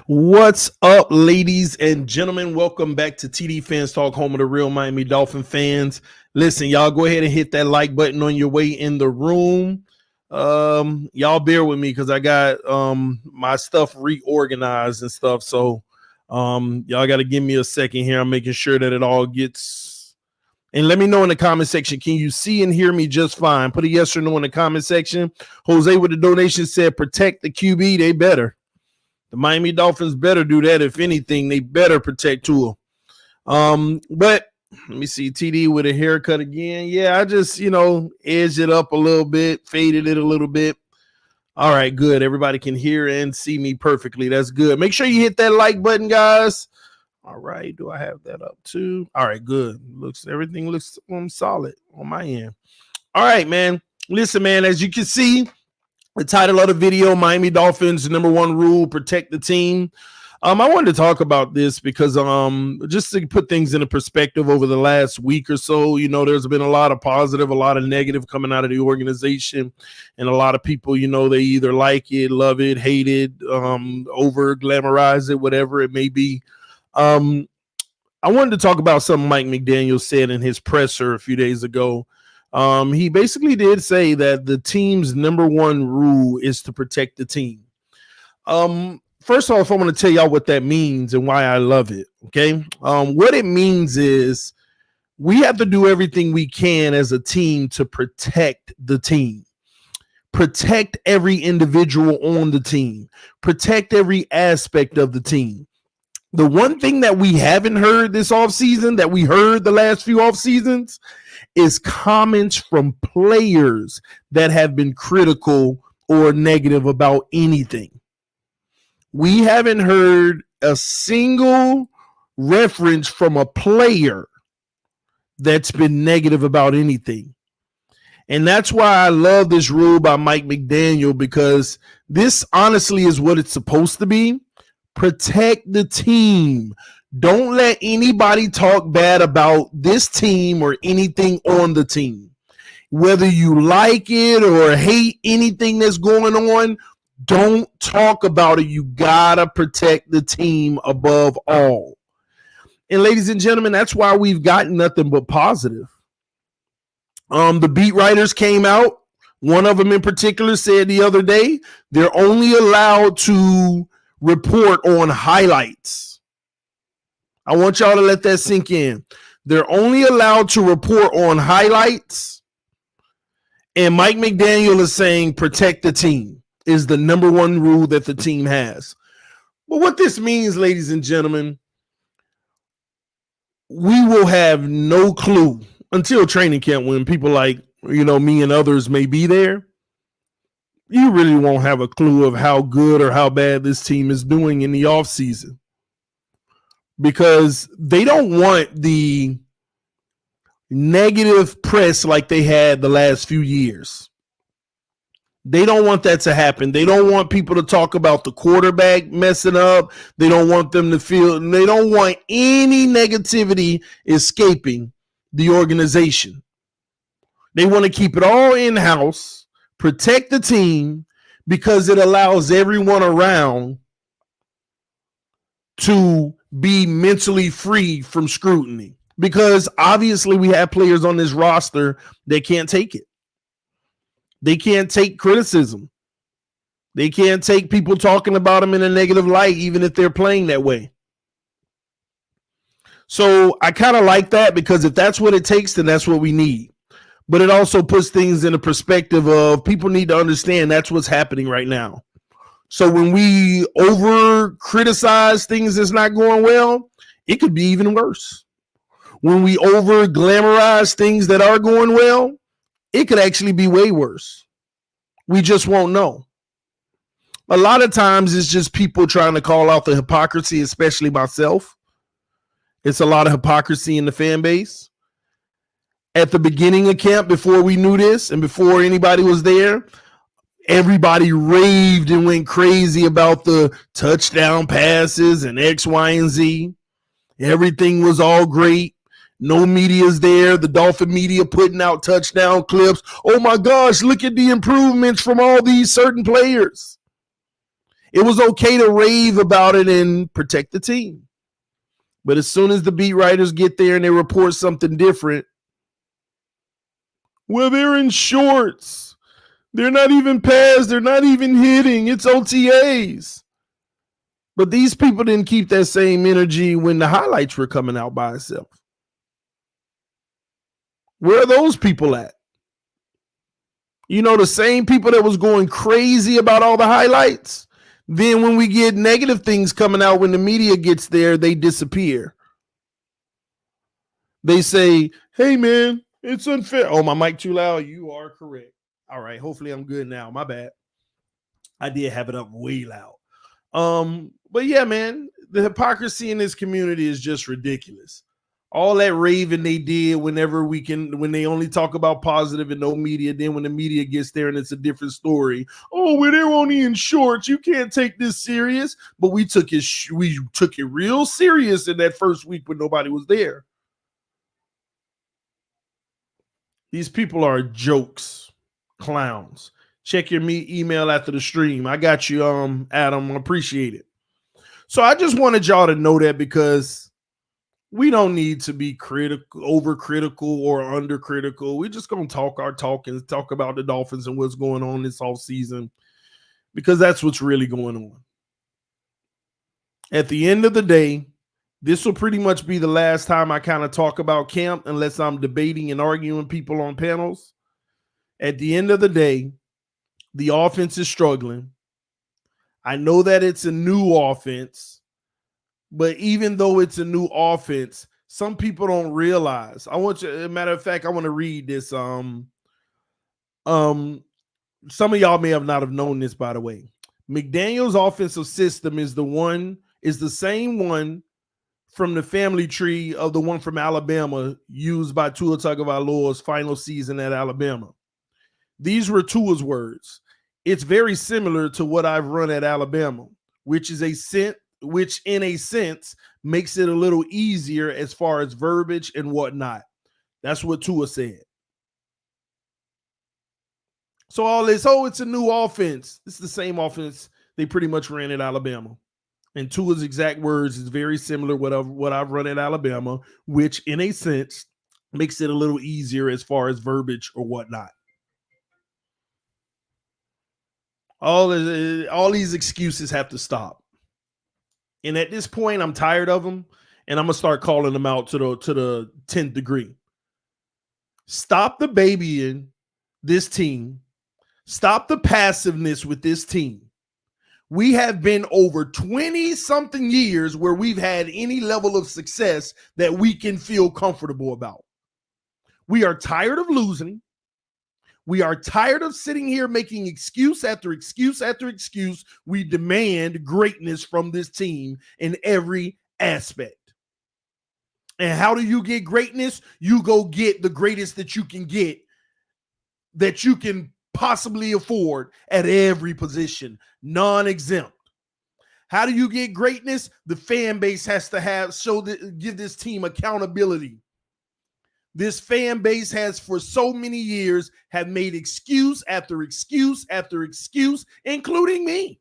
What's up, ladies and gentlemen? Welcome back to TDPHINSTALK, home of the real Miami Dolphin fans. Listen, y'all go ahead and hit that like button on your way in the room. Y'all bear with me because I got my stuff reorganized and stuff. So y'all got to give me a second here. I'm making sure that it all gets. And let me know in the comment section, can you see and hear me just fine? Put a yes or no in the comment section. Jose with the donation said, protect the QB. They better. The Miami Dolphins better do that. If anything, they better protect Tua. But let me see. TD with a haircut again. Yeah, I just, edged it up a little bit, faded it a little bit. All right, good. Everybody can hear and see me perfectly. That's good. Make sure you hit that like button, guys. All right. Do I have that up too? All right, good. Everything looks solid on my end. All right, man. Listen, man, as you can see, the title of the video, Miami Dolphins, number one rule, protect the team. I wanted to talk about this because just to put things into perspective over the last week or so, there's been a lot of positive, a lot of negative coming out of the organization. And a lot of people, they either like it, love it, hate it, over glamorize it, whatever it may be. I wanted to talk about something Mike McDaniel said in his presser a few days ago. He basically did say that the team's number one rule is to protect the team. First off, I want to tell y'all what that means and why I love it. Okay. What it means is we have to do everything we can as a team to protect the team, protect every individual on the team, protect every aspect of the team. The one thing that we haven't heard this offseason that we heard the last few off seasons is comments from players that have been critical or negative about anything. We haven't heard a single reference from a player that's been negative about anything. And that's why I love this rule by Mike McDaniel, because this honestly is what it's supposed to be. Protect the team. Don't let anybody talk bad about this team or anything on the team. Whether you like it or hate anything that's going on, don't talk about it. You gotta protect the team above all. And ladies and gentlemen, that's why we've gotten nothing but positive. The beat writers came out. One of them in particular said the other day, they're only allowed to report on highlights. I want y'all to let that sink in. They're only allowed to report on highlights. And Mike McDaniel is saying protect the team. is the number one rule that the team has. But what this means, ladies and gentlemen, we will have no clue until training camp when people like, me and others may be there. You really won't have a clue of how good or how bad this team is doing in the offseason, because they don't want the negative press like they had the last few years. They don't want that to happen. They don't want people to talk about the quarterback messing up. They don't want them to feel, they don't want any negativity escaping the organization. They want to keep it all in-house, protect the team, because it allows everyone around to be mentally free from scrutiny. Because obviously we have players on this roster that can't take it. They can't take criticism. They can't take people talking about them in a negative light, even if they're playing that way. So I kind of like that, because if that's what it takes, then that's what we need. But it also puts things in a perspective of people need to understand that's what's happening right now. So when we over criticize things that's not going well, it could be even worse. When we over glamorize things that are going well, it could actually be way worse. We just won't know. A lot of times it's just people trying to call out the hypocrisy, especially myself. It's a lot of hypocrisy in the fan base. At the beginning of camp, before we knew this and before anybody was there, everybody raved and went crazy about the touchdown passes and X, Y, and Z. Everything was all great. No media's there. The Dolphin media putting out touchdown clips. Oh my gosh, look at the improvements from all these certain players. It was okay to rave about it and protect the team. But as soon as the beat writers get there and they report something different, well, they're in shorts. They're not even passed. They're not even hitting. It's OTAs. But these people didn't keep that same energy when the highlights were coming out by itself. Where are those people at? The same people that was going crazy about all the highlights. Then when we get negative things coming out, when the media gets there, they disappear. They say, hey, man, it's unfair. Oh, my mic too loud? You are correct. All right, hopefully I'm good now. My bad. I did have it up way loud. But yeah, man, the hypocrisy in this community is just ridiculous. All that raving they did when they only talk about positive and no media. Then when the media gets there and it's a different story. Oh, well, they're only in shorts. You can't take this serious. But we took it real serious in that first week when nobody was there. These people are jokes, clowns. Check your email after the stream. I got you, Adam. I appreciate it. So I just wanted y'all to know that, because we don't need to be overcritical or undercritical. We're just going to talk our talk and talk about the Dolphins and what's going on this offseason, because that's what's really going on. At the end of the day, this will pretty much be the last time I kind of talk about camp, unless I'm debating and arguing people on panels. At the end of the day, the offense is struggling. I know that it's a new offense. But even though it's a new offense, some people don't realize. As a matter of fact, I want to read this. Some of y'all may have not have known this, by the way. McDaniel's offensive system is the same one from the family tree of the one from Alabama used by Tua Tagovailoa's final season at Alabama. These were Tua's words. It's very similar to what I've run at Alabama, which in a sense makes it a little easier as far as verbiage and whatnot. That's what Tua said. So all this, it's a new offense. It's the same offense they pretty much ran at Alabama. And Tua's exact words is very similar to what I've run at Alabama, which in a sense makes it a little easier as far as verbiage or whatnot. All these excuses have to stop. And at this point, I'm tired of them, and I'm going to start calling them out to the 10th degree. Stop the babying this team. Stop the passiveness with this team. We have been over 20-something years where we've had any level of success that we can feel comfortable about. We are tired of losing. We are tired of sitting here making excuse after excuse after excuse. We demand greatness from this team in every aspect. And how do you get greatness? You go get the greatest that you can get, that you can possibly afford at every position, non-exempt. How do you get greatness? The fan base has to give this team accountability. This fan base has for so many years have made excuse after excuse after excuse, including me.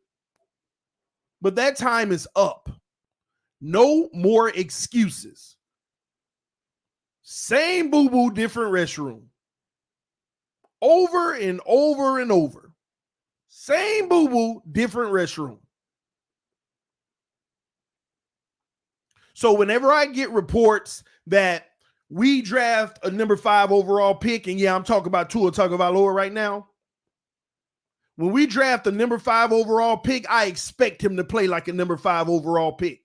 But that time is up. No more excuses. Same boo-boo, different restroom. Over and over and over. Same boo-boo, different restroom. So whenever I get reports that we draft a number 5 overall pick, and yeah, I'm talking about Tua Tagovailoa right now. When we draft a number 5 overall pick, I expect him to play like a number 5 overall pick.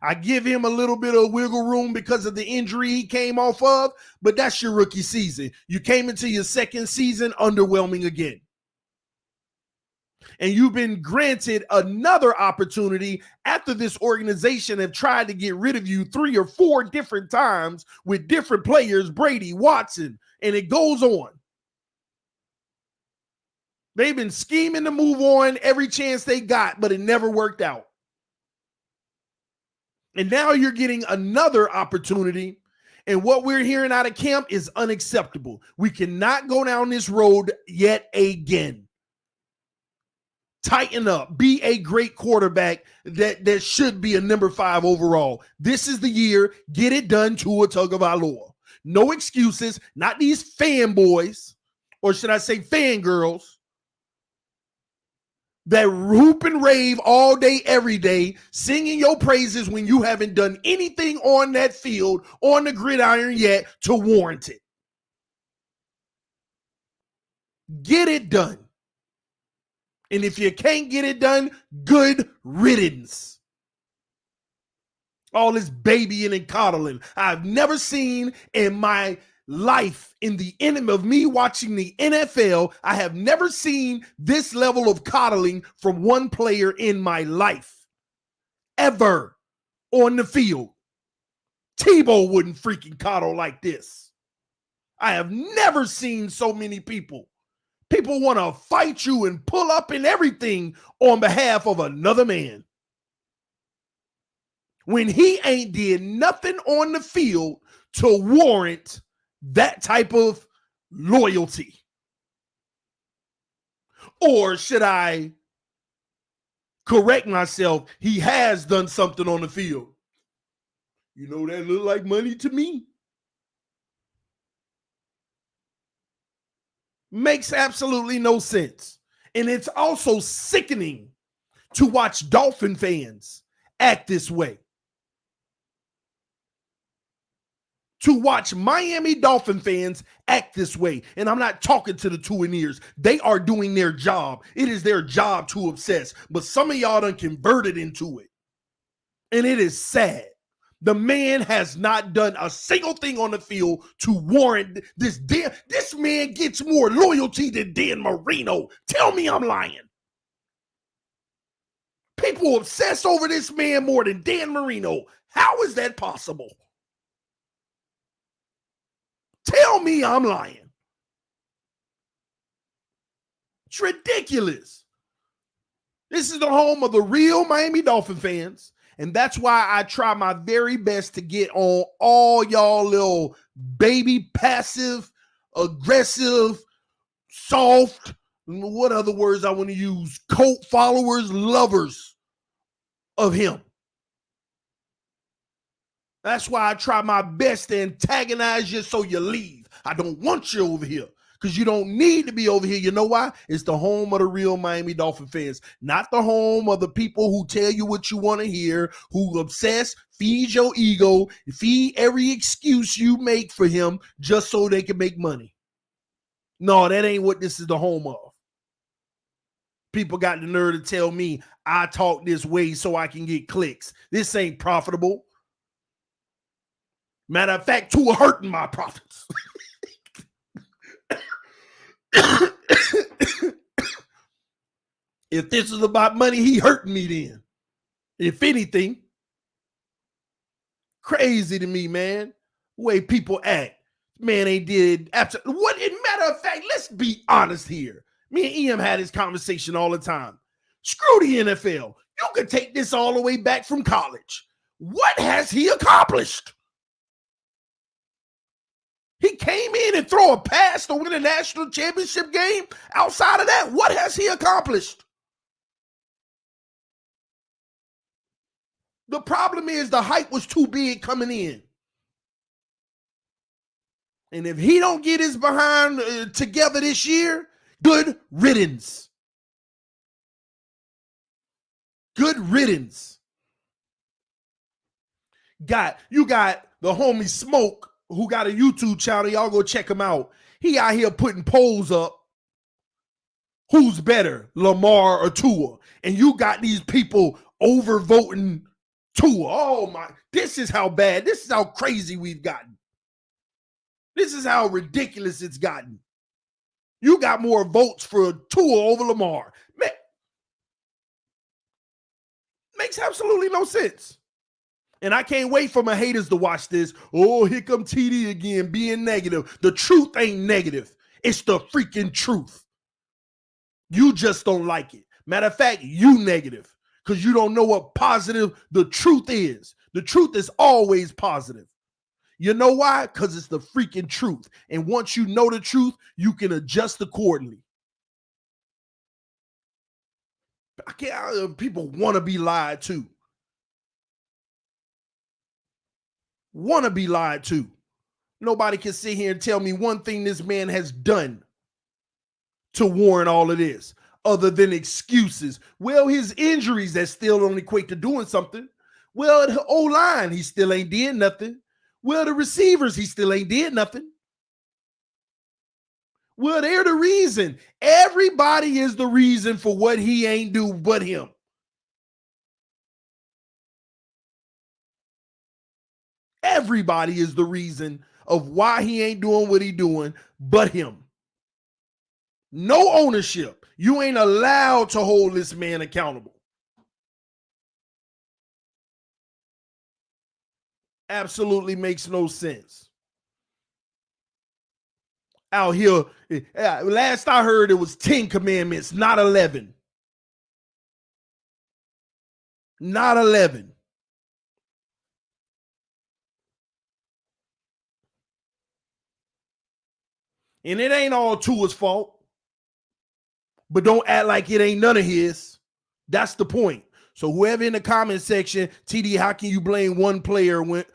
I give him a little bit of wiggle room because of the injury he came off of, but that's your rookie season. You came into your second season underwhelming again. And you've been granted another opportunity after this organization have tried to get rid of you 3 or 4 different times with different players, Brady, Watson, and it goes on. They've been scheming to move on every chance they got, but it never worked out. And now you're getting another opportunity, and what we're hearing out of camp is unacceptable. We cannot go down this road yet again. Tighten up. Be a great quarterback that should be a number 5 overall. This is the year. Get it done, Tua Tagovailoa. No excuses. Not these fanboys, or should I say fangirls, that whoop and rave all day, every day, singing your praises when you haven't done anything on that field, on the gridiron yet to warrant it. Get it done. And if you can't get it done, good riddance. All this babying and coddling. I've never seen in my life, in the end of me watching the NFL, I have never seen this level of coddling from one player in my life. Ever on the field. Tebow wouldn't freaking coddle like this. I have never seen so many people. People want to fight you and pull up and everything on behalf of another man. When he ain't did nothing on the field to warrant that type of loyalty. Or should I correct myself? He has done something on the field. You know, that look like money to me. Makes absolutely no sense. And it's also sickening to watch Dolphin fans act this way. To watch Miami Dolphin fans act this way. And I'm not talking to the Tuaneers. They are doing their job. It is their job to obsess. But some of y'all done converted into it. And it is sad. The man has not done a single thing on the field to warrant this. This man gets more loyalty than Dan Marino. Tell me I'm lying. People obsess over this man more than Dan Marino. How is that possible? Tell me I'm lying. It's ridiculous. This is the home of the real Miami Dolphin fans. And that's why I try my very best to get on all y'all little baby, passive, aggressive, soft, what other words I want to use? Cult followers, lovers of him. That's why I try my best to antagonize you so you leave. I don't want you over here because you don't need to be over here. You know why? It's the home of the real Miami Dolphin fans, not the home of the people who tell you what you want to hear, who obsess, feed your ego, feed every excuse you make for him just so they can make money. No, that ain't what this is the home of. People got the nerve to tell me I talk this way so I can get clicks. This ain't profitable. Matter of fact, Tua hurting my profits. If this is about money, he hurting me then. If anything, crazy to me, man. The way people act. Man, they did absolutely. What? In matter of fact, let's be honest here. Me and Ian had this conversation all the time. Screw the NFL. You could take this all the way back from college. What has he accomplished? He came in and throw a pass to win a national championship game. Outside of that, what has he accomplished? The problem is the hype was too big coming in. And if he don't get his behind together this year, good riddance. Good riddance. You got the homie Smoke, who got a YouTube channel. Y'all go check him out. He out here putting polls up. Who's better, Lamar or Tua? And you got these people overvoting Tua. Oh my, this is how bad, this is how crazy we've gotten. This is how ridiculous it's gotten. You got more votes for Tua over Lamar. Man, makes absolutely no sense. And I can't wait for my haters to watch this. Oh, here come TD again being negative. The truth ain't negative. It's the freaking truth. You just don't like it. Matter of fact, you negative because you don't know what positive the truth is. The truth is always positive. You know why? Because it's the freaking truth. And once you know the truth, you can adjust accordingly. People want to be lied to. Want to be lied to. Nobody can sit here and tell me one thing this man has done to warrant all of this other than excuses. Well, his injuries that still don't equate to doing something. Well, the O-line, he still ain't did nothing. Well, the receivers, he still ain't did nothing. Well, they're the reason. Everybody is the reason for what he ain't do but him. Everybody is the reason of why he ain't doing what he doing but him. No ownership. You ain't allowed to hold this man accountable. Absolutely makes no sense. Out here, last I heard, it was 10 commandments, not 11. Not 11. And it ain't all Tua's fault. But don't act like it ain't none of his. That's the point. So whoever in the comment section, TD, how can you blame one player when...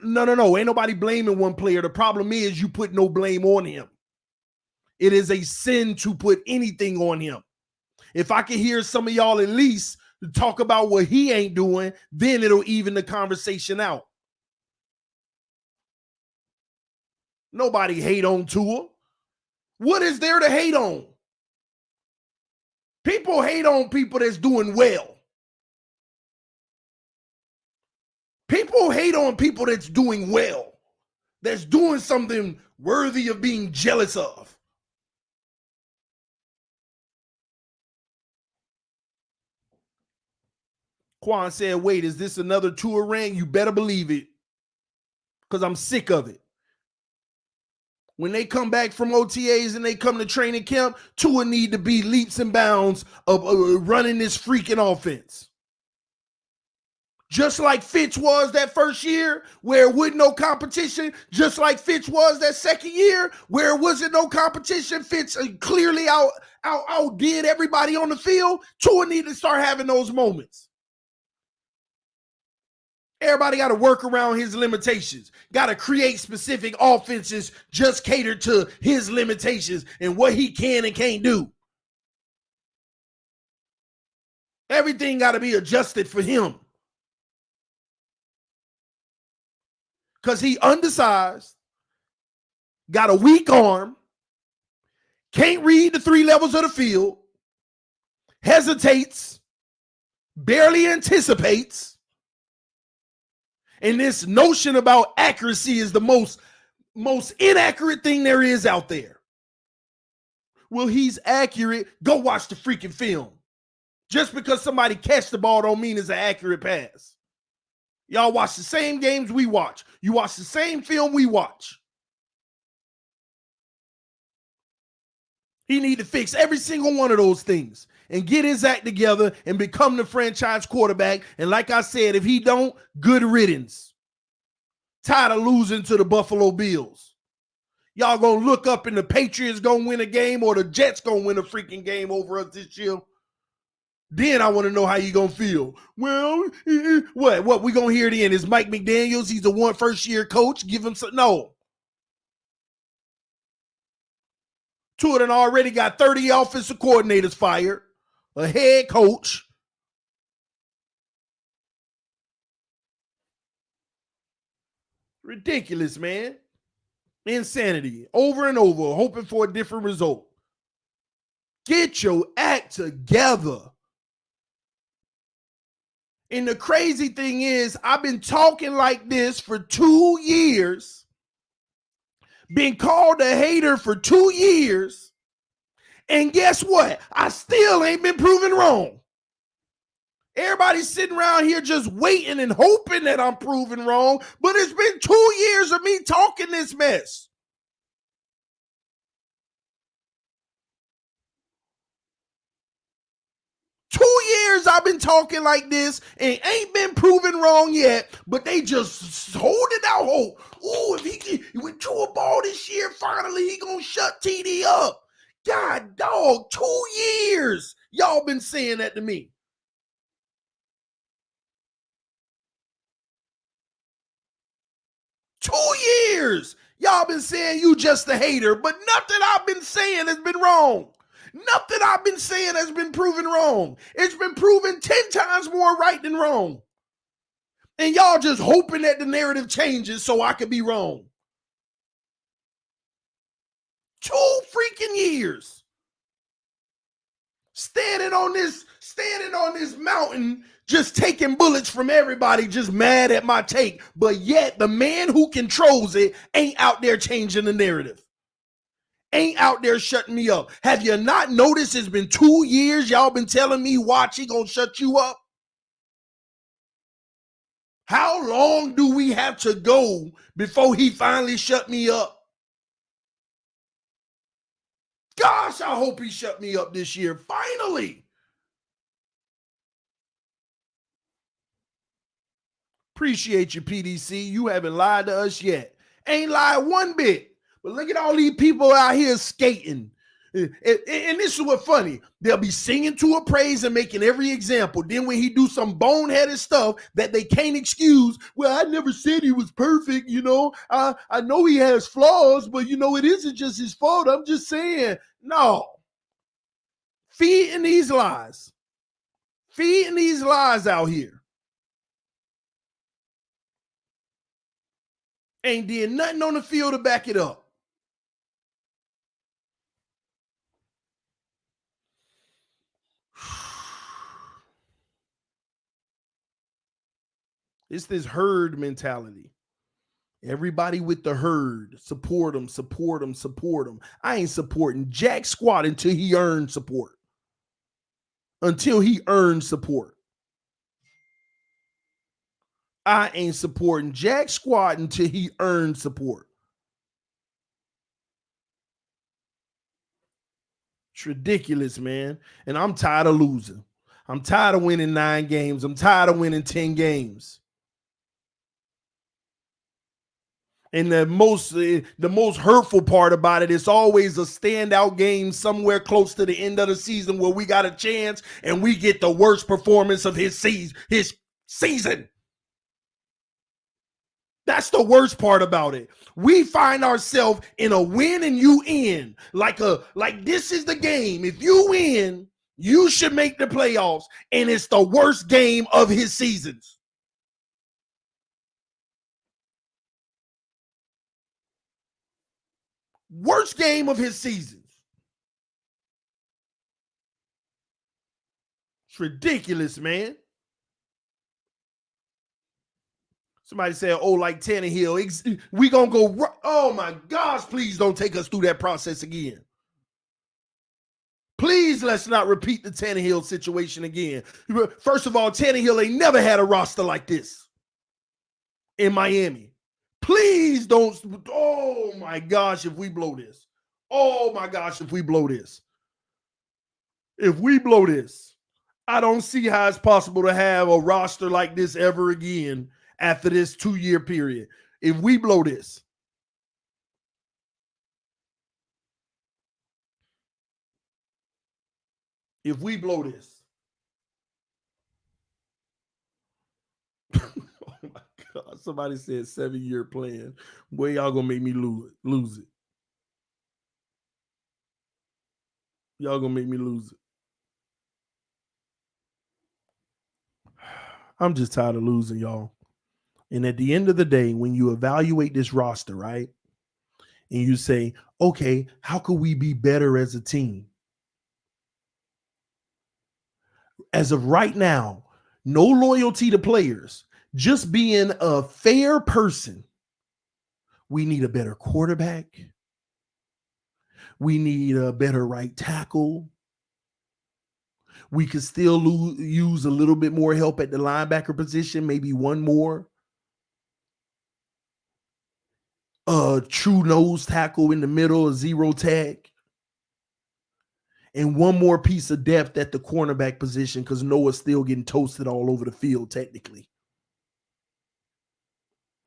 No. Ain't nobody blaming one player. The problem is you put no blame on him. It is a sin to put anything on him. If I can hear some of y'all at least talk about what he ain't doing, then it'll even the conversation out. Nobody hate on Tua. What is there to hate on? People hate on people that's doing well. People hate on people that's doing well, that's doing something worthy of being jealous of. Quan said, wait, is this another Tua rant? You better believe it, because I'm sick of it. When they come back from OTAs and they come to training camp, Tua need to be leaps and bounds of running this freaking offense. Just like Fitz was that first year where it wasn't no competition, just like Fitz was that second year where it wasn't no competition, Fitz clearly outdid everybody on the field. Tua need to start having those moments. Everybody got to work around his limitations. Got to create specific offenses just catered to his limitations and what he can and can't do. Everything got to be adjusted for him. Because he undersized, got a weak arm, can't read the 3 levels of the field, hesitates, barely anticipates, and this notion about accuracy is the most inaccurate thing there is out there. Well, he's accurate. Go watch the freaking film. Just because somebody catch the ball don't mean it's an accurate pass. Y'all watch the same games we watch. You watch the same film we watch. He need to fix every single one of those things and get his act together and become the franchise quarterback. And like I said, if he don't, good riddance. Tired of losing to the Buffalo Bills. Y'all gonna look up and the Patriots gonna win a game or the Jets gonna win a freaking game over us this year. Then I want to know how you gonna feel. Well, what we gonna hear then is Mike McDaniels. He's the first year coach. Give him some. No. Tua done already got 30 offensive coordinators fired, a head coach. Ridiculous, man. Insanity. Over and over, hoping for a different result. Get your act together. And the crazy thing is, I've been talking like this for 2 years, been called a hater for 2 years, and guess what? I still ain't been proven wrong. Everybody's sitting around here just waiting and hoping that I'm proven wrong, but it's been 2 years of me talking this mess. I've been talking like this and ain't been proven wrong yet, but they just holding out hope. Oh, if he went to a ball this year, finally he gonna shut TD up. God dog, 2 years y'all been saying that to me. 2 years y'all been saying you just a hater, but nothing I've been saying has been wrong. Nothing I've been saying has been proven wrong. It's been proven 10 times more right than wrong. And y'all just hoping that the narrative changes so I could be wrong. 2 freaking years. Standing on this mountain, just taking bullets from everybody, just mad at my take. But yet the man who controls it ain't out there changing the narrative. Ain't out there shutting me up. Have you not noticed it's been 2 years y'all been telling me watch, he gonna shut you up? How long do we have to go before he finally shut me up? Gosh, I hope he shut me up this year. Finally. Appreciate you, PDC. You haven't lied to us yet. Ain't lied one bit. But look at all these people out here skating. And this is what's funny. They'll be singing to a praise and making every example. Then when he do some boneheaded stuff that they can't excuse, well, I never said he was perfect, I know he has flaws, but it isn't just his fault. I'm just saying, no. Feeding these lies. Feeding these lies out here. Ain't did nothing on the field to back it up. It's this herd mentality. Everybody with the herd. Support them, support them, support them. I ain't supporting jack squat until he earns support. Until he earns support. I ain't supporting jack squat until he earns support. It's ridiculous, man. And I'm tired of losing. I'm tired of winning 9 games. I'm tired of winning 10 games. And the most hurtful part about it is always a standout game somewhere close to the end of the season where we got a chance and we get the worst performance of his season. That's the worst part about it. We find ourselves in a win and you in. Like this is the game. If you win, you should make the playoffs. And it's the worst game of his seasons. Worst game of his seasons. It's ridiculous, man. Somebody said, oh, like Tannehill. We going to go. Oh, my gosh. Please don't take us through that process again. Please let's not repeat the Tannehill situation again. First of all, Tannehill ain't never had a roster like this in Miami. Please don't. Oh, my gosh, if we blow this. Oh, my gosh, if we blow this. If we blow this, I don't see how it's possible to have a roster like this ever again after this 2-year period. If we blow this. If we blow this. Oh my God. Somebody said 7-year plan. Boy, y'all gonna make me lose it. Y'all gonna make me lose it. I'm just tired of losing, y'all. And at the end of the day, when you evaluate this roster, right? And you say, okay, how could we be better as a team? As of right now, no loyalty to players, just being a fair person. We need a better quarterback. We need a better right tackle. We could still use a little bit more help at the linebacker position, maybe one more. True nose tackle in the middle, a zero tag. And one more piece of depth at the cornerback position because Noah's still getting toasted all over the field, technically.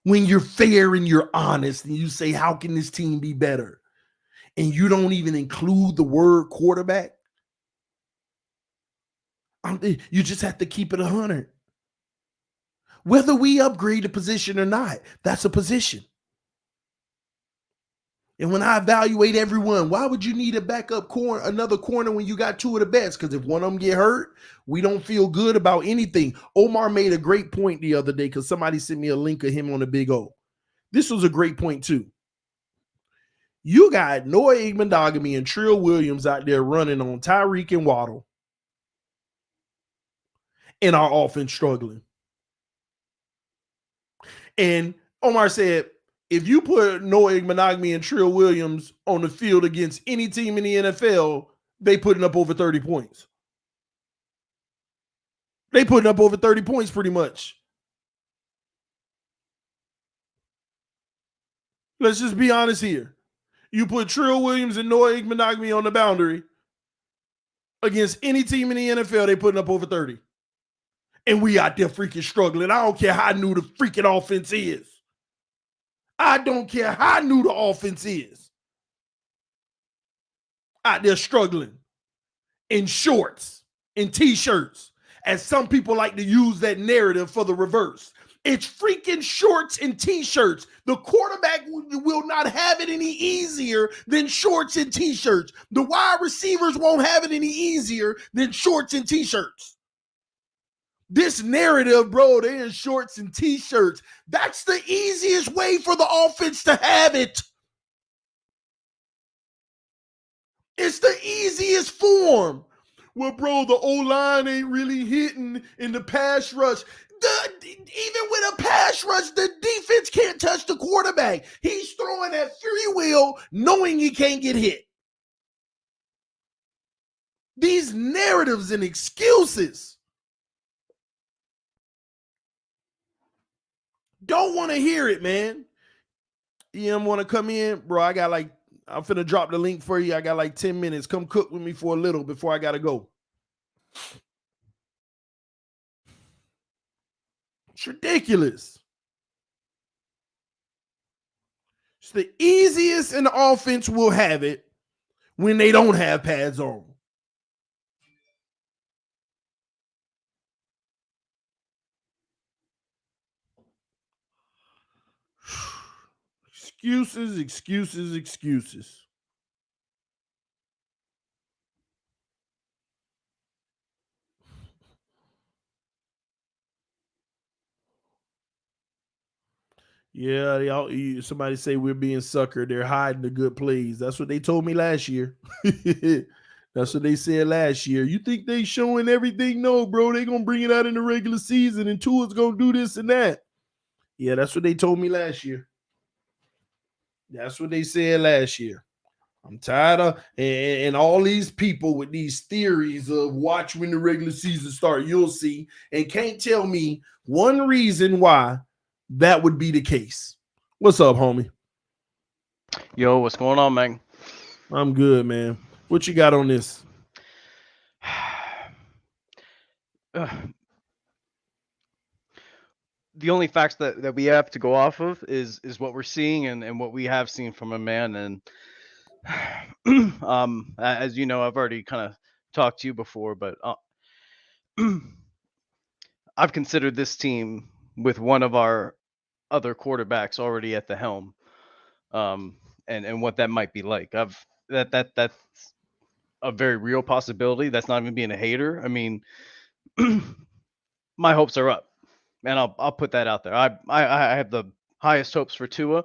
When you're fair and you're honest and you say, how can this team be better? And you don't even include the word quarterback, you just have to keep it 100. Whether we upgrade the position or not, that's a position. And when I evaluate everyone, why would you need a backup another corner when you got two of the best? Because if one of them get hurt, we don't feel good about anything. Omar made a great point the other day because somebody sent me a link of him on the Big O. This was a great point too. You got Noah Igbenogany and Trill Williams out there running on Tyreek and Waddle, and our offense struggling. And Omar said, if you put Noah Igbenogany and Trill Williams on the field against any team in the NFL, they putting up over 30 points. They putting up over 30 points pretty much. Let's just be honest here. You put Trill Williams and Noah Igbenogany on the boundary against any team in the NFL, they putting up over 30. And we out there freaking struggling. I don't care how new the freaking offense is. I don't care how new the offense is. Out there struggling in shorts, in t-shirts, as some people like to use that narrative for the reverse. It's freaking shorts and t-shirts. The quarterback will not have it any easier than shorts and t-shirts. The wide receivers won't have it any easier than shorts and t-shirts. This narrative, bro, they in shorts and t-shirts. That's the easiest way for the offense to have it. It's the easiest form. Well, bro, the O-line ain't really hitting in the pass rush. Even with a pass rush, the defense can't touch the quarterback. He's throwing at free will, knowing he can't get hit. These narratives and excuses. Don't want to hear it, man. EM want to come in? Bro, I'm finna drop the link for you. I got like 10 minutes. Come cook with me for a little before I got to go. It's ridiculous. It's the easiest in the offense will have it when they don't have pads on. Excuses, excuses, excuses. Yeah, somebody say we're being suckered. They're hiding the good plays. That's what they told me last year. That's what they said last year. You think they showing everything? No, bro. They gonna bring it out in the regular season, and Tua's gonna do this and that. Yeah, that's what they told me last year. That's what they said last year. I'm tired of and all these people with these theories of watch when the regular season start. You'll see, and can't tell me one reason why that would be the case. What's up, homie? Yo, what's going on, man? I'm good, man. What you got on this? The only facts that we have to go off of is what we're seeing and what we have seen from a man. And as you know, I've already kind of talked to you before, but I've considered this team with one of our other quarterbacks already at the helm, and what that might be like. That's a very real possibility. That's not even being a hater. I mean, my hopes are up, and I'll put that out there. I have the highest hopes for Tua,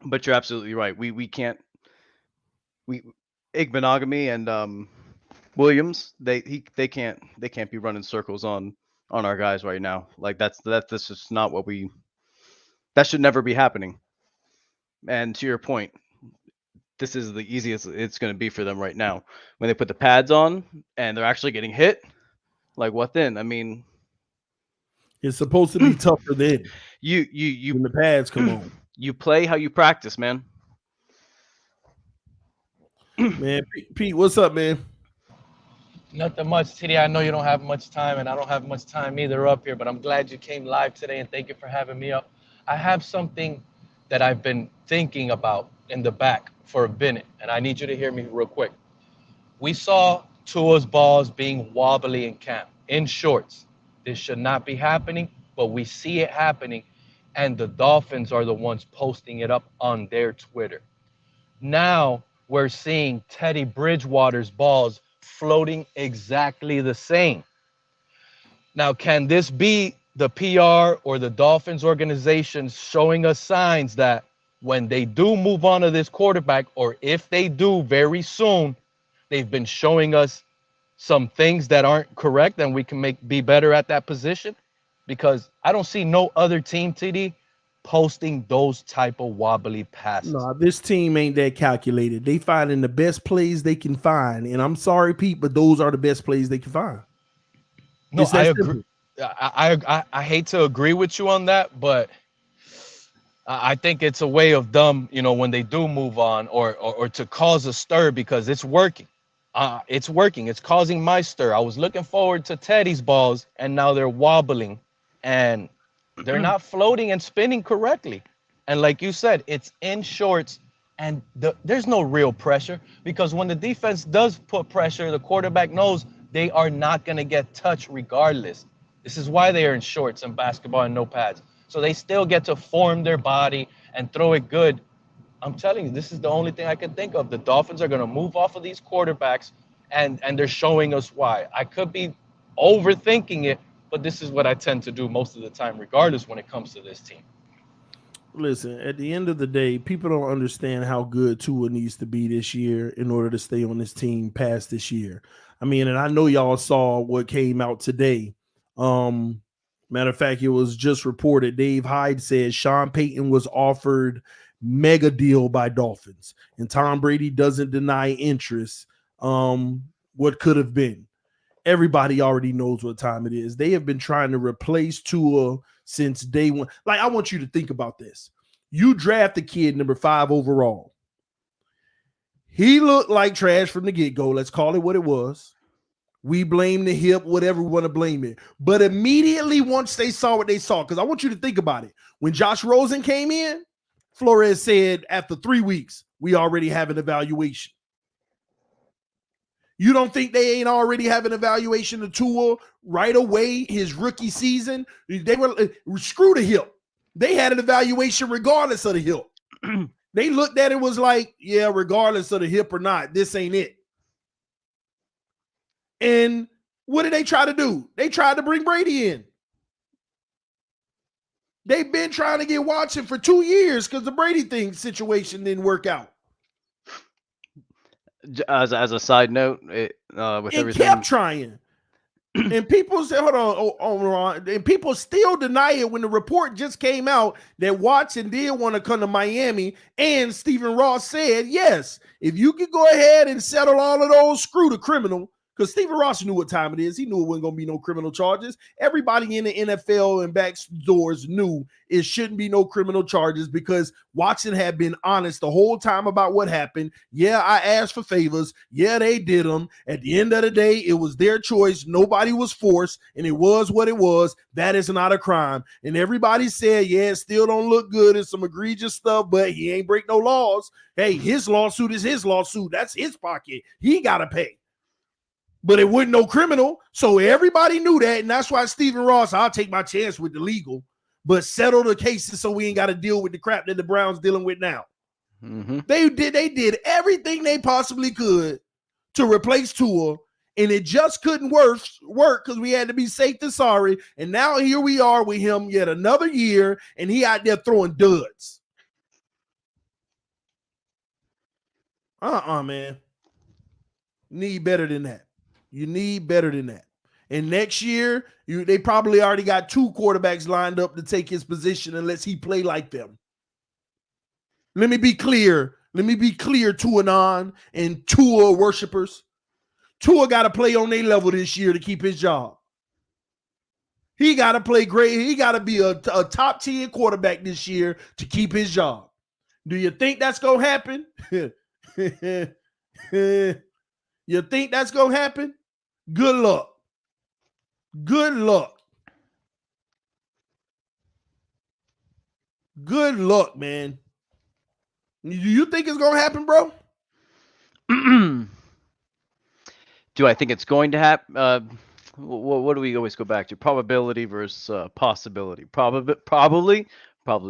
but you're absolutely right. We can't we Igbenogamy and Williams, they can't be running circles on our guys right now. Like that's just not what we that should never be happening. And to your point, this is the easiest it's going to be for them right now. When they put the pads on and they're actually getting hit, like what then? I mean, It's supposed to be tougher then you when the pads come on. you play how you practice, man. Man, Pete, what's up, man? Nothing much, TD. I know you don't have much time, and I don't have much time either up here, but I'm glad you came live today, and thank you for having me up. I have something that I've been thinking about in the back for a minute, and I need you to hear me real quick. We saw Tua's balls being wobbly in camp, in shorts. This should not be happening, but we see it happening, and the Dolphins are the ones posting it up on their Twitter. Now we're seeing Teddy Bridgewater's balls floating exactly the same. Now, can this be the PR or the Dolphins organization showing us signs that when they do move on to this quarterback, or if they do very soon, they've been showing us some things that aren't correct and we can be better at that position? Because I don't see no other team, TD, posting those type of wobbly passes. No, this team ain't that calculated. They finding the best plays they can find. And I'm sorry, Pete, but those are the best plays they can find. No, It's I that agree. simple. I hate to agree with you on that, but I think it's a way of them, when they do move on, or to cause a stir because it's working. It's working. It's causing my stir. I was looking forward to Teddy's balls, and now they're wobbling, and they're not floating and spinning correctly. And like you said, it's in shorts, and there's no real pressure because when the defense does put pressure, the quarterback knows they are not going to get touched regardless. This is why they are in shorts and basketball and no pads. So they still get to form their body and throw it good. I'm telling you, this is the only thing I can think of. The Dolphins are going to move off of these quarterbacks, and they're showing us why. I could be overthinking it, but this is what I tend to do most of the time, regardless when it comes to this team. Listen, at the end of the day, people don't understand how good Tua needs to be this year in order to stay on this team past this year. I mean, and I know y'all saw what came out today. Matter of fact, it was just reported. Dave Hyde said Sean Payton was offered mega deal by Dolphins, and Tom Brady doesn't deny interest. What could have been. Everybody already knows what time it is. They have been trying to replace Tua since day one. Like, I want you to think about this. You draft a kid number 5 overall. He looked like trash from the get-go. Let's call it what it was. We blame the hip, whatever we want to blame it. But immediately once they saw what they saw, because I want you to think about it. When Josh Rosen came in, Flores said after 3 weeks, we already have an evaluation. You don't think they ain't already have an evaluation of Tua right away his rookie season? They were screw the hip. They had an evaluation regardless of the hip. They looked at it, was like, yeah, regardless of the hip or not, this ain't it. And what did they try to do? They tried to bring Brady in. They've been trying to get Watson for 2 years because the Brady thing situation didn't work out. As a side note, with and everything, kept trying. And people say, hold on, Ron. And people still deny it when the report just came out that Watson did want to come to Miami. And Stephen Ross said, yes, if you could go ahead and settle all of those, screw the criminal. Because Stephen Ross knew what time it is. He knew it wasn't going to be no criminal charges. Everybody in the NFL and back doors knew it shouldn't be no criminal charges because Watson had been honest the whole time about what happened. Yeah, I asked for favors. Yeah, they did them. At the end of the day, it was their choice. Nobody was forced, and it was what it was. That is not a crime. And everybody said, yeah, it still don't look good. It's some egregious stuff, but he ain't break no laws. Hey, his lawsuit is his lawsuit. That's his pocket. He got to pay. But it wasn't no criminal. So everybody knew that. And that's why Stephen Ross, I'll take my chance with the legal, but settle the cases so we ain't got to deal with the crap that the Browns dealing with now. Mm-hmm. They did everything they possibly could to replace Tua, and it just couldn't work because we had to be safe than sorry. And now here we are with him yet another year, and he out there throwing duds. Man. Need better than that. You need better than that. And next year, they probably already got 2 quarterbacks lined up to take his position unless he play like them. Let me be clear. Tuanon and Tua worshipers. Tua got to play on their level this year to keep his job. He got to play great. He got to be a top 10 quarterback this year to keep his job. Do you think that's going to happen? You think that's going to happen? Good luck. Good luck. Good luck, man. Do you think it's going to happen, bro? Do I think it's going to happen? What do we always go back to? Probability versus possibility. Probably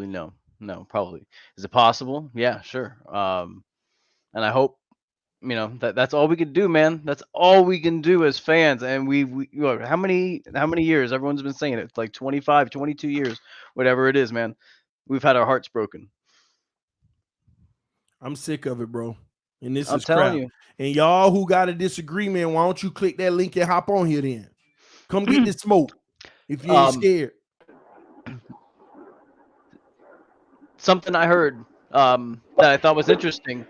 no. No, probably. Is it possible? Yeah, sure. And I hope, that's all we can do, man. That's all we can do as fans. And we how many years? Everyone's been saying it. Like 25, 22 years, whatever it is, man. We've had our hearts broken. I'm sick of it, bro. And this I'm is telling crap. you. And y'all who got a disagreement, why don't you click that link and hop on here then? Come get this smoke if you ain't scared. Something I heard that I thought was interesting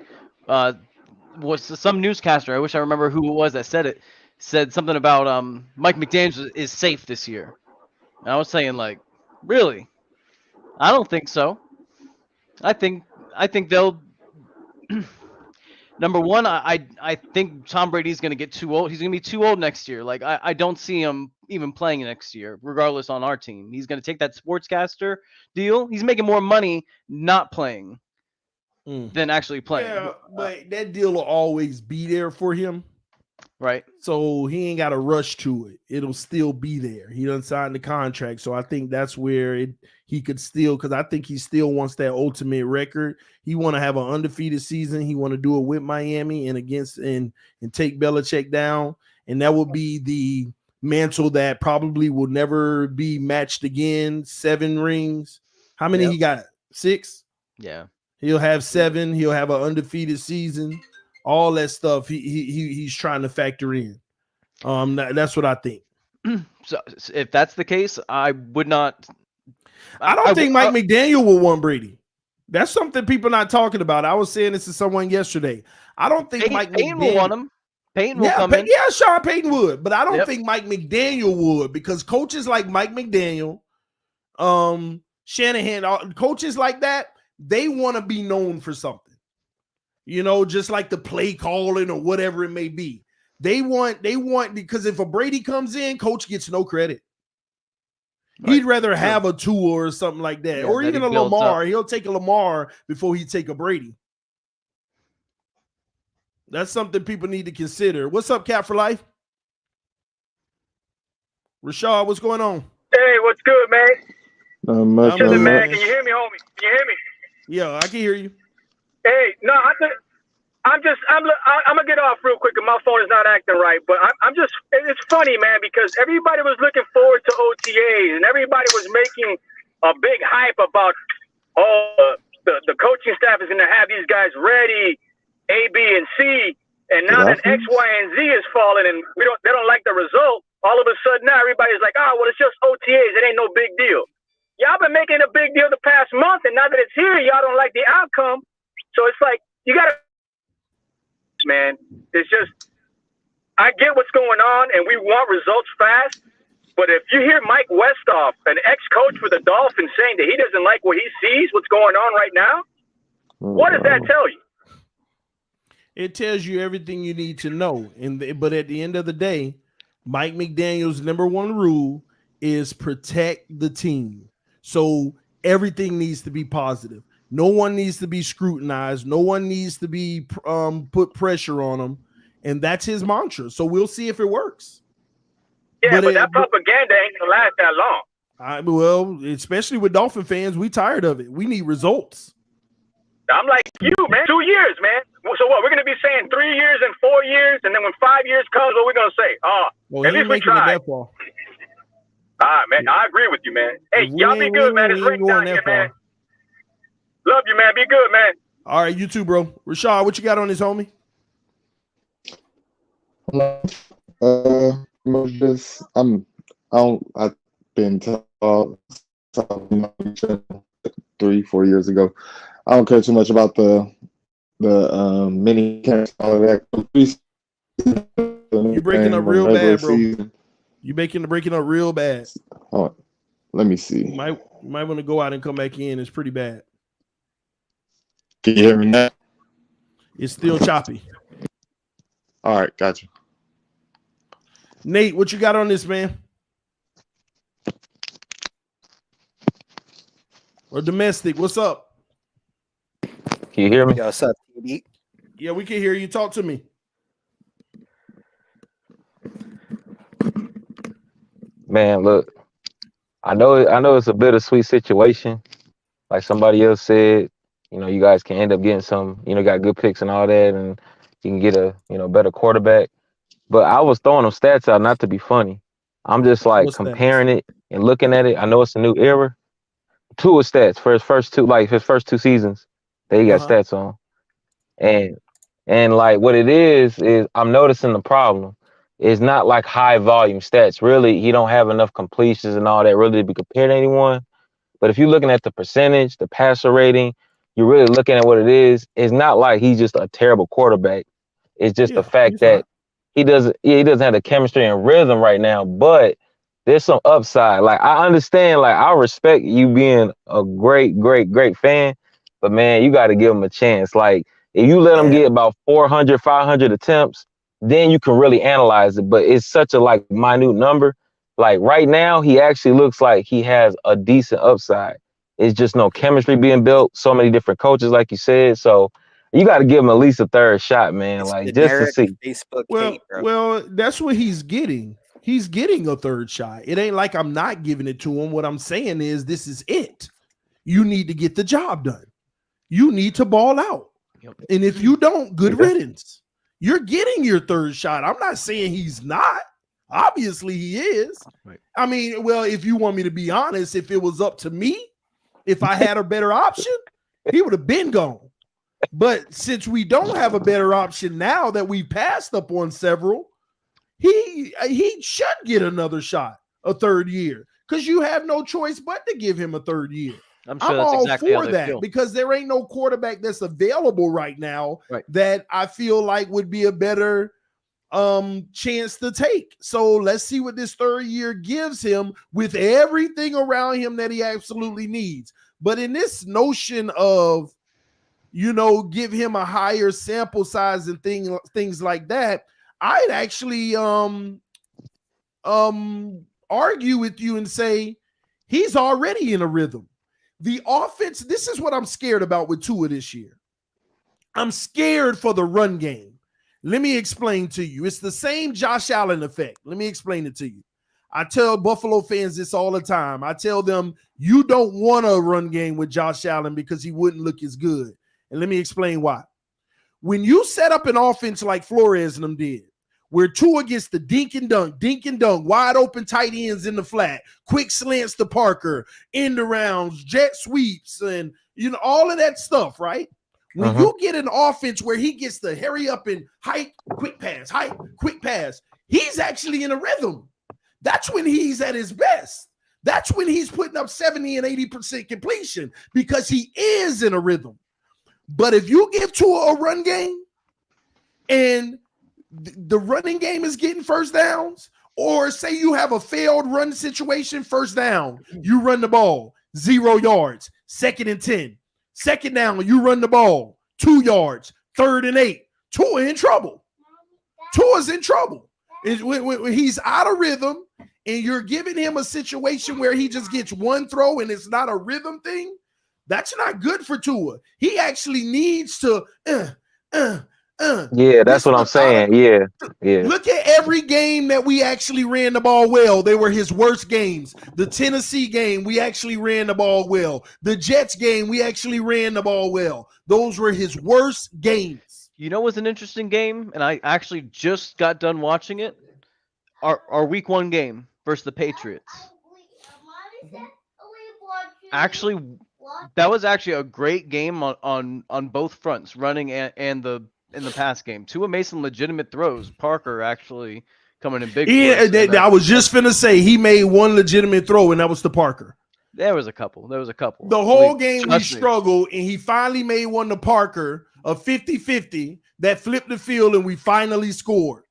was some newscaster. I wish I remember who it was that said it. Said something about Mike McDaniel is safe this year. And I was saying, like, really? I don't think so. I think they'll. Number one, I think Tom Brady's going to get too old. He's going to be too old next year. Like, I don't see him even playing next year, regardless on our team. He's going to take that sportscaster deal. He's making more money not playing than actually playing. Yeah, but that deal will always be there for him. Right. So he ain't got to rush to it. It'll still be there. He done signed the contract. So I think that's where he could still, because I think he still wants that ultimate record. He want to have an undefeated season. He want to do it with Miami and take Belichick down. And that would be the mantle that probably will never be matched again. 7 rings. How many he got? 6? Yeah. He'll have 7. He'll have an undefeated season. All that stuff he's trying to factor in. That's what I think. So if that's the case, I would not. I don't think Mike McDaniel will want Brady. That's something people not talking about. I was saying this to someone yesterday. I don't think Mike Payton McDaniel will want him. Payton will come in. Yeah, Sean Payton would, but I don't think Mike McDaniel would, because coaches like Mike McDaniel, Shanahan, coaches like that, they want to be known for something. Just like the play calling or whatever it may be. They want, because if a Brady comes in, coach gets no credit. Right. He'd rather have a Tua or something like that. Or even a Lamar. He'll take a Lamar before he take a Brady. That's something people need to consider. What's up, Cap for Life? Rashad, what's going on? Hey, what's good, man? Man. Can you hear me, homie? Can you hear me? Yeah, I can hear you. Hey, no, I'm gonna get off real quick, and my phone is not acting right. But it's funny, man, because everybody was looking forward to OTAs, and everybody was making a big hype about, the coaching staff is gonna have these guys ready, A, B, and C, And now that X, Y, and Z is falling, and they don't like the result. All of a sudden now everybody's like, oh, well, it's just OTAs. It ain't no big deal. Y'all been making a big deal the past month, and now that it's here, y'all don't like the outcome. So it's like, you got to, man, it's just, I get what's going on, and we want results fast. But if you hear Mike Westhoff, an ex-coach for the Dolphins, saying that he doesn't like what he sees, what's going on right now, what does that tell you? It tells you everything you need to know. But at the end of the day, Mike McDaniel's number one rule is protect the team. So everything needs to be positive. No one needs to be scrutinized. No one needs to be put pressure on them. And that's his mantra. So we'll see if it works. Yeah, but that propaganda ain't going to last that long. Well, especially with Dolphin fans, we tired of it. We need results. I'm like you, man. 2 years, man. So what? We're going to be saying 3 years and 4 years, and then when 5 years comes, what we're going to say? Well, at least we tried. All right, man. I agree with you, man. Hey, y'all be good, man. It's great down here, man. Love you, man. Be good, man. All right, you too, bro. Rashad, what you got on this, homie? I've been taught 3-4 years ago. I don't care too much about the mini camps, all of that. You're breaking up real bad, bro. You're breaking up real bad. Oh, let me see. You might want to go out and come back in. It's pretty bad. Can you hear me now? It's still choppy. All right, gotcha. Nate, what you got on this, man? Or domestic, what's up? Can you hear me? Yo, what's up, TD? Yeah, we can hear you. Talk to me. Man, look, I know it's a bittersweet situation. Like somebody else said, you guys can end up getting some, got good picks and all that, and you can get a, better quarterback. But I was throwing them stats out not to be funny. I'm just like comparing it and looking at it. I know it's a new era. Tua stats for his first two seasons that he got stats on. And like what it is I'm noticing the problem. It's not like high volume stats. Really, he don't have enough completions and all that really to be compared to anyone. But if you're looking at the percentage, the passer rating, you're really looking at what it is. It's not like he's just a terrible quarterback. It's just the fact that he doesn't have the chemistry and rhythm right now, but there's some upside. Like I understand, like I respect you being a great fan, but man, you got to give him a chance. Like if you let him get about 400, 500 attempts, then you can really analyze it. But it's such a like minute number. Like right now, he actually looks like he has a decent upside. It's just no chemistry being built. So many different coaches, like you said. So you got to give him at least a third shot, man. It's like just to see. Facebook hate, bro. Well, that's what he's getting. He's getting a third shot. It ain't like I'm not giving it to him. What I'm saying is this is it. You need to get the job done. You need to ball out. Yep. And if you don't, good riddance. You're getting your third shot. I'm not saying he's not. Obviously he is. Right. I mean, well, if you want me to be honest, if it was up to me, if I had a better option, he would have been gone. But since we don't have a better option now that we passed up on several, he should get another shot, a third year, because you have no choice but to give him a third year. I'm sure that's all exactly for that because there ain't no quarterback that's available right now that I feel like would be a better chance to take. So let's see what this third year gives him with everything around him that he absolutely needs. But in this notion of, give him a higher sample size and things like that, I'd actually argue with you and say he's already in a rhythm. The offense, this is what I'm scared about with Tua this year. I'm scared for the run game. Let me explain to you. It's the same Josh Allen effect. Let me explain it to you. I tell Buffalo fans this all the time. I tell them, you don't want a run game with Josh Allen because he wouldn't look as good. And let me explain why. When you set up an offense like Flores and them did, where Tua gets the dink and dunk, wide open tight ends in the flat, quick slants to Parker, end arounds, jet sweeps, and all of that stuff, right? When you get an offense where he gets to hurry up and hike, quick pass, he's actually in a rhythm. That's when he's at his best. That's when he's putting up 70 and 80% completion because he is in a rhythm. But if you give Tua a run game and the running game is getting first downs, or say you have a failed run situation, first down, you run the ball, 0 yards, 2nd and 10. Second down, you run the ball, 2 yards, 3rd and 8. Tua in trouble. Tua's in trouble. When he's out of rhythm and you're giving him a situation where he just gets one throw and it's not a rhythm thing, that's not good for Tua. He actually needs to Yeah, that's what I'm saying. Yeah. Look at every game that we actually ran the ball well. They were his worst games. The Tennessee game, we actually ran the ball well. The Jets game, we actually ran the ball well. Those were his worst games. You know what's an interesting game? And I actually just got done watching it. Our week 1 game versus the Patriots. Actually, that was actually a great game on both fronts, running and in the pass game. Tua made some legitimate throws. Parker actually coming in big. Yeah, I was just finna say he made one legitimate throw, and that was to Parker. There was a couple. The whole game we struggled, and he finally made one to Parker, a 50-50 that flipped the field, and we finally scored.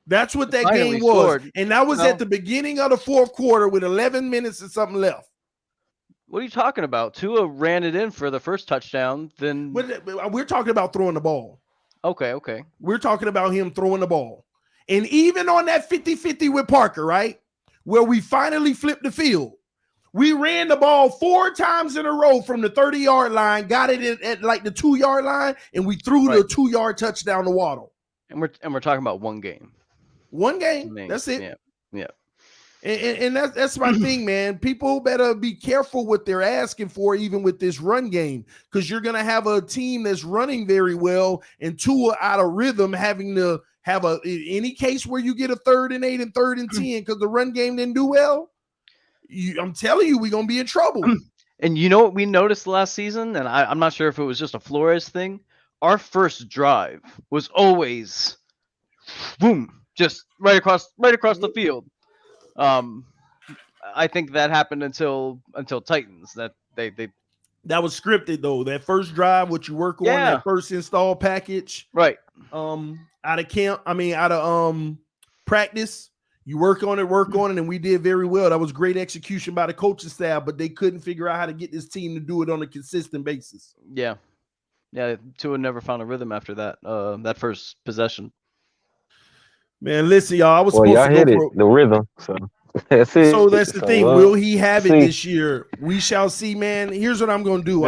That's what that game was. And that was at the beginning of the 4th quarter with 11 minutes and something left. What are you talking about? Tua ran it in for the first touchdown. Then we're talking about throwing the ball. Okay. We're talking about him throwing the ball. And even on that 50-50 with Parker, right, where we finally flipped the field, we ran the ball 4 times in a row from the 30-yard line, got it at like the 2-yard line, and we threw the 2-yard touchdown to Waddle. And we're talking about one game. One game. That's it. Yeah. And that's my thing, man. People better be careful what they're asking for, even with this run game, because you're going to have a team that's running very well and Tua out of rhythm, having to have any case where you get a 3rd and 8 and 3rd and 10 because the run game didn't do well. I'm telling you, we're going to be in trouble. And you know what we noticed last season? And I'm not sure if it was just a Flores thing. Our first drive was always boom, just right across the field. I think that happened until Titans that that was scripted though. That first drive, what you work on, that first install package, right? Out of practice, you work on it, and we did very well. That was great execution by the coaching staff, but they couldn't figure out how to get this team to do it on a consistent basis. Yeah. Tua never found a rhythm after that first possession. Man, listen, y'all. I was supposed to hit it, the rhythm. So that's it. So that's the thing. Will he have it this year? We shall see, man. Here's what I'm going to do.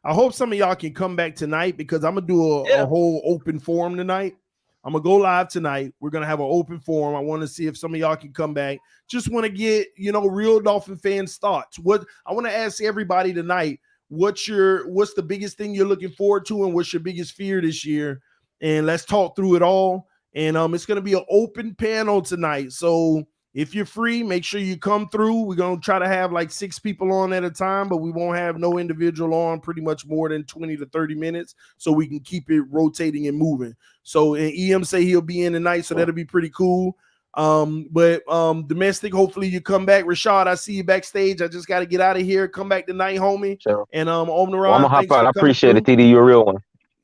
I hope some of y'all can come back tonight because I'm going to do a whole open forum tonight. I'm going to go live tonight. We're going to have an open forum. I want to see if some of y'all can come back. Just want to get, real Dolphin fans' thoughts. What I want to ask everybody tonight, what's the biggest thing you're looking forward to and what's your biggest fear this year? And let's talk through it all. And it's going to be an open panel tonight. So if you're free, make sure you come through. We're going to try to have like 6 people on at a time, but we won't have no individual on pretty much more than 20 to 30 minutes so we can keep it rotating and moving. So and EM say he'll be in tonight, so that'll be pretty cool. But domestic, hopefully you come back. Rashad, I see you backstage. I just got to get out of here. Come back tonight, homie. Sure. And I'm going to hop out. I appreciate it, TD. You're a real one.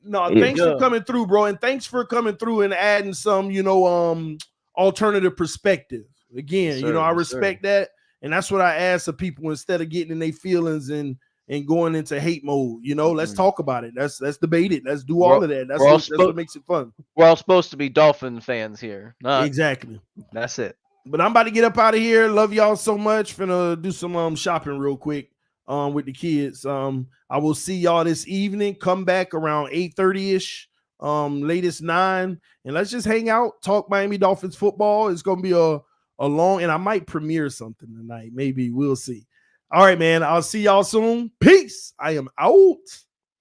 No, thanks for coming through, bro. And thanks for coming through and adding some, alternative perspective. Again, I respect that. And that's what I ask of people instead of getting in their feelings and going into hate mode. Let's talk about it. Let's debate it. Let's do all of that. That's what makes it fun. We're all supposed to be Dolphin fans here. Exactly. That's it. But I'm about to get up out of here. Love y'all so much. Finna do some shopping real quick. With the kids. I will see y'all this evening. Come back around 8:30-ish, latest 9, and let's just hang out, talk Miami Dolphins football. It's gonna be a long, and I might premiere something tonight. Maybe we'll see. All right, man. I'll see y'all soon. Peace. I am out.